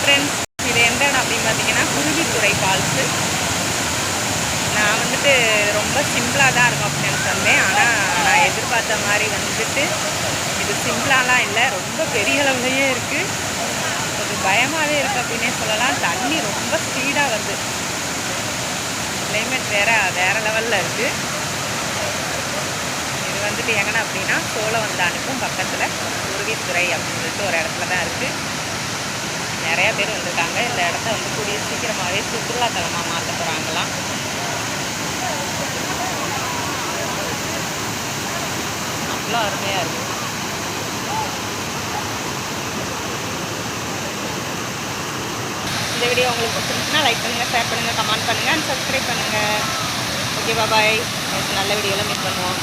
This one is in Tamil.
ஃப்ரெண்ட்ஸ், இது எந்த இடம் அப்படின்னு பார்த்தீங்கன்னா குருவித்துறை ஃபால்ஸு. நான் வந்துட்டு ரொம்ப சிம்பிளாக தான் இருக்கும் அப்படின்னு சொன்னேன். ஆனால் நான் எதிர்பார்த்த மாதிரி வந்துட்டு இது சிம்பிளாலாம் இல்லை, ரொம்ப பெரிய அளவுலேயே இருக்குது. கொஞ்சம் பயமாகவே இருக்குது அப்படின்னே சொல்லலாம். தண்ணி ரொம்ப ஸ்பீடாக வருது. கிளைமேட் வேறு லெவலில் இருக்குது. இது வந்துட்டு எங்கன்னா அப்படின்னா சோழவந்தானுக்கும் பக்கத்தில் குருவித்துறை அப்படின்னு சொல்லிட்டு ஒரு இடத்துல தான் இருக்குது. நிறையா பேர் வந்திருக்காங்க. இந்த இடத்த வந்து கூடிய சீக்கிரமாகவே சுற்றுலாத்தலமாக மாற்ற போகிறாங்களாம். அவ்வளோ அருமையாக இருக்குது. இந்த வீடியோ உங்களுக்கு பிடிச்சிருந்துச்சுன்னா லைக் பண்ணுங்கள், ஷேர் பண்ணுங்கள், கமெண்ட் பண்ணுங்கள் அண்ட் சப்ஸ்கிரைப் பண்ணுங்கள். ஓகே, பாய். நல்ல வீடியோவில் மீட் பண்ணுவோம்.